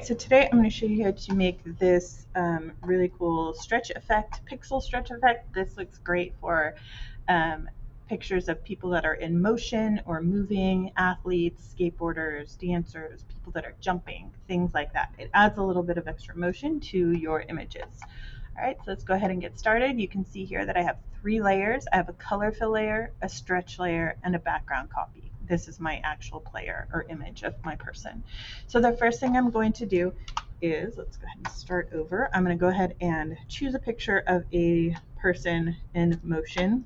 so today I'm going to show you how to make this really cool stretch effect, pixel stretch effect. This looks great for pictures of people that are in motion or moving, athletes, skateboarders, dancers, people that are jumping, things like that. It adds a little bit of extra motion to your images. All right, so let's go ahead and get started. You can see here that I have 3 layers. I have a color fill layer, a stretch layer, and a background copy. This is my actual player or image of my person. So the first thing I'm going to do is, let's go ahead and start over. I'm going to go ahead and choose a picture of a person in motion.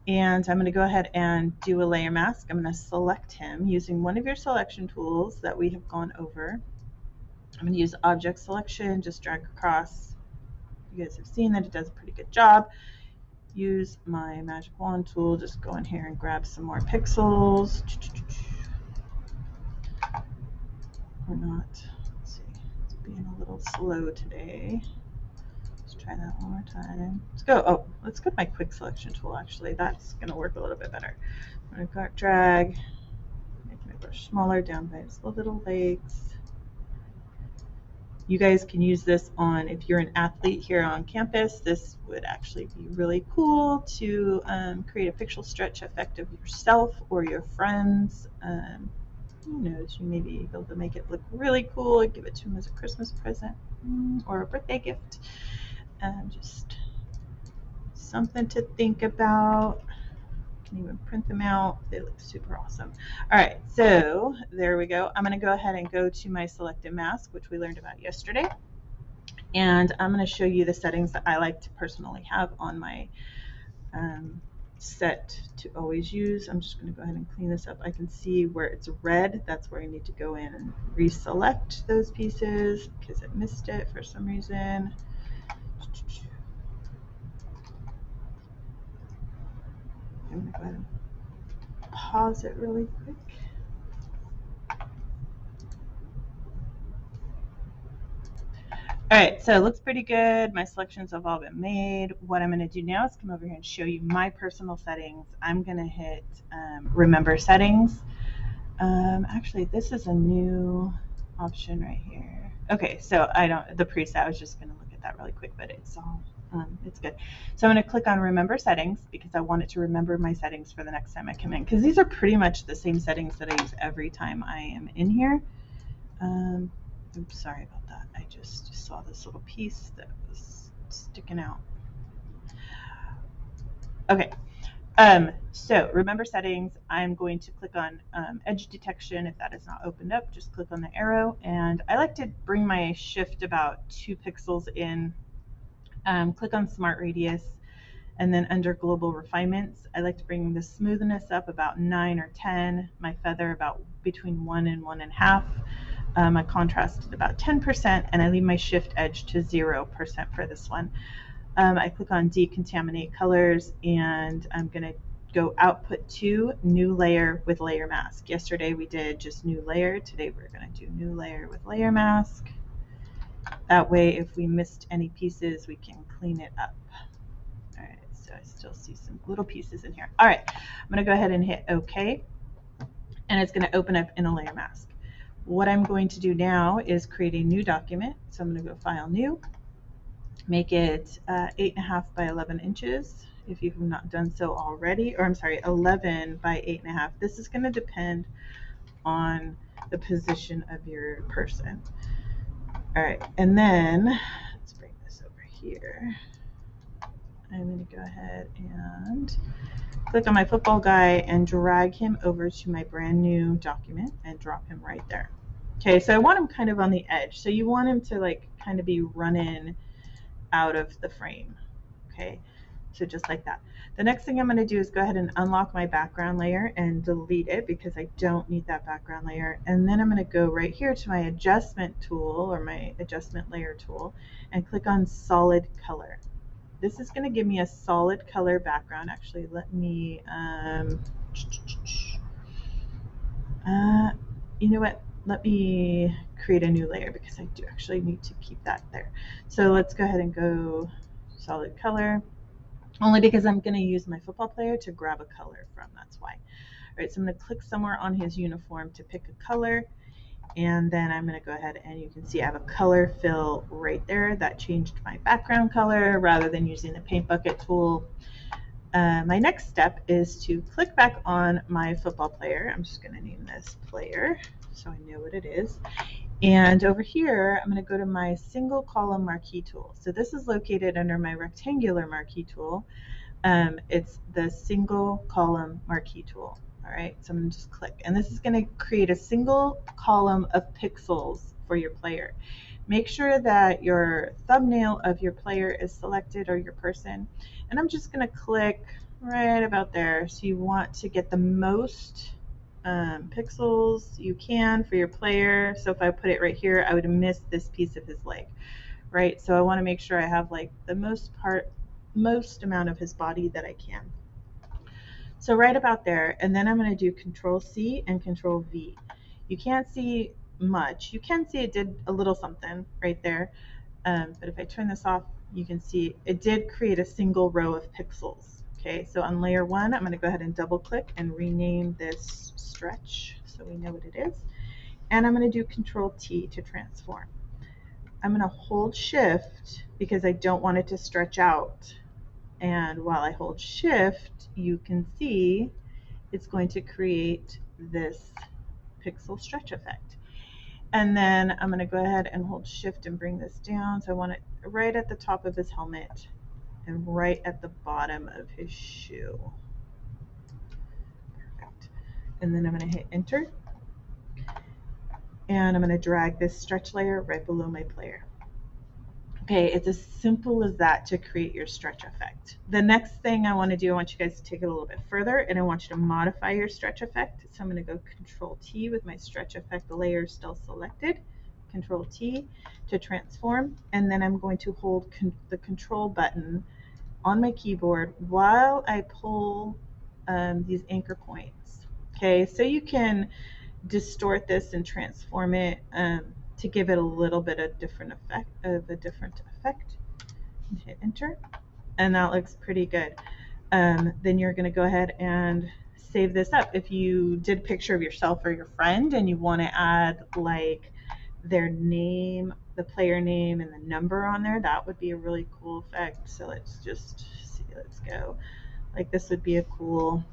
And I'm going to go ahead and do a layer mask. I'm going to select him using one of your selection tools that we have gone over. I'm going to use object selection, just drag across. You guys have seen that it does a pretty good job. Use my magic wand tool, just go in here and grab some more pixels. Or not. Let's see, it's being a little slow today. Let's try that one more time. Let's go to my quick selection tool actually. That's gonna work a little bit better. I'm gonna drag, make my brush smaller down by its little legs. You guys can use this on, if you're an athlete here on campus, this would actually be really cool to create a pixel stretch effect of yourself or your friends. Who knows, you may be able to make it look really cool and give it to them as a Christmas present or a birthday gift. Just something to think about. You can even print them out. They look super awesome. All right, so there we go. I'm going to go ahead and go to my selected mask, which we learned about yesterday. And I'm going to show you the settings that I like to personally have on my set to always use. I'm just going to go ahead and clean this up. I can see where it's red. That's where I need to go in and reselect those pieces because it missed it for some reason. I'm going to go ahead and pause it really quick. All right, so it looks pretty good. My selections have all been made. What I'm going to do now is come over here and show you my personal settings. I'm going to hit remember settings. Actually, this is a new option right here. Okay, so the preset, I was just going to look at that really quick, but it's all, it's good. So I'm going to click on remember settings because I want it to remember my settings for the next time I come in, because these are pretty much the same settings that I use every time I am in here. Oops, sorry about that. I just saw this little piece that was sticking out. Okay. So remember settings, I'm going to click on edge detection. If that is not opened up, just click on the arrow. And I like to bring my shift about 2 pixels in. Click on smart radius. And then under global refinements, I like to bring the smoothness up about 9 or 10, my feather about between 1 and 1.5. My contrast at about 10%, and I leave my shift edge to 0% for this one. I click on decontaminate colors, and I'm going to go output to new layer with layer mask. Yesterday we did just new layer. Today we're going to do new layer with layer mask. That way, if we missed any pieces, we can clean it up. All right, so I still see some little pieces in here. All right, I'm going to go ahead and hit OK, and it's going to open up in a layer mask. What I'm going to do now is create a new document. So I'm going to go File, New, make it 8.5 by 11 inches if you've not done so already, or I'm sorry, 11 by 8.5. This is going to depend on the position of your person. All right, and then let's bring this over here. I'm going to go ahead and click on my football guy and drag him over to my brand new document and drop him right there. Okay, so I want him kind of on the edge. So you want him to like kind of be running out of the frame. Okay, so just like that. The next thing I'm going to do is go ahead and unlock my background layer and delete it because I don't need that background layer. And then I'm going to go right here to my adjustment tool or my adjustment layer tool and click on solid color. This is going to give me a solid color background. Actually, let me, you know what? Let me create a new layer because I do actually need to keep that there. So let's go ahead and go solid color, only because I'm going to use my football player to grab a color from. That's why. All right, so I'm going to click somewhere on his uniform to pick a color. And then I'm going to go ahead and you can see I have a color fill right there that changed my background color rather than using the paint bucket tool. My next step is to click back on my football player. I'm just going to name this player so I know what it is. And over here, I'm going to go to my single column marquee tool. So this is located under my rectangular marquee tool. It's the single column marquee tool. All right, so I'm going to just click. And this is going to create a single column of pixels for your player. Make sure that your thumbnail of your player is selected or your person. And I'm just going to click right about there. So you want to get the most pixels you can for your player. So if I put it right here, I would miss this piece of his leg, right? So I want to make sure I have like the most amount of his body that I can. So right about there, and then I'm going to do Control C and Control V. You can't see much. You can see it did a little something right there, but if I turn this off, you can see it did create a single row of pixels. Okay, so on layer 1, I'm going to go ahead and double click and rename this stretch so we know what it is. And I'm going to do Control T to transform. I'm going to hold Shift because I don't want it to stretch out. And while I hold Shift, you can see it's going to create this pixel stretch effect. And then I'm going to go ahead and hold Shift and bring this down. So I want it right at the top of his helmet and right at the bottom of his shoe. Perfect. And then I'm going to hit Enter. And I'm going to drag this stretch layer right below my player. Okay, it's as simple as that to create your stretch effect. The next thing I want to do, I want you guys to take it a little bit further, and I want you to modify your stretch effect. So I'm going to go Control T with my stretch effect layer still selected, Control T to transform, and then I'm going to hold the Control button on my keyboard while I pull these anchor points. Okay, so you can distort this and transform it to give it a little bit of different effect. Hit Enter, and that looks pretty good. Then you're going to go ahead and save this up. If you did a picture of yourself or your friend and you want to add like their name, the player name, and the number on there, that would be a really cool effect. So let's just see, let's go. Like this would be a cool,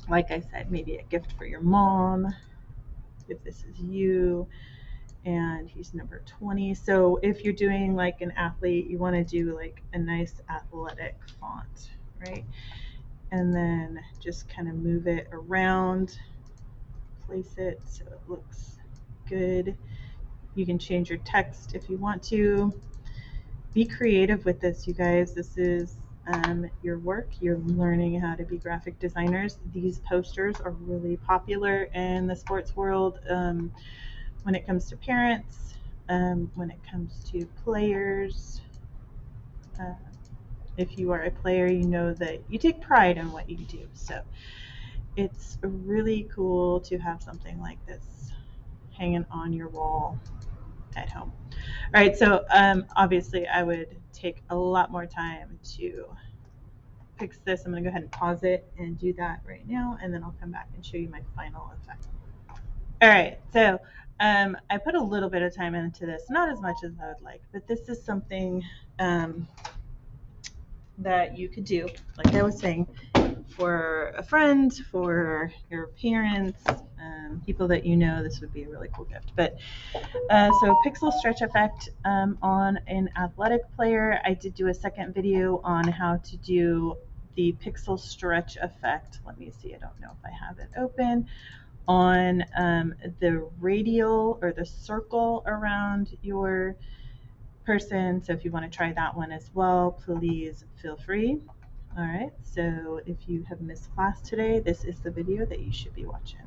like I said, maybe a gift for your mom if this is you, and he's number 20. So if you're doing like an athlete, you want to do like a nice athletic font, right? And then just kind of move it around, place it so it looks good. You can change your text if you want to. Be creative with this, you guys. This is your work. You're learning how to be graphic designers. These posters are really popular in the sports world. When it comes to parents, when it comes to players. If you are a player, you know that you take pride in what you do. So it's really cool to have something like this hanging on your wall at home. All right, so obviously I would take a lot more time to fix this. I'm going to go ahead and pause it and do that right now, and then I'll come back and show you my final effect. All right, so I put a little bit of time into this, not as much as I would like, but this is something that you could do, like I was saying, for a friend, for your parents, people that you know. This would be a really cool gift. But so pixel stretch effect on an athletic player. I did do a second video on how to do the pixel stretch effect. Let me see, I don't know if I have it open, on the radial or the circle around your person. So if you want to try that one as well, please feel free. All right, so if you have missed class today, this is the video that you should be watching.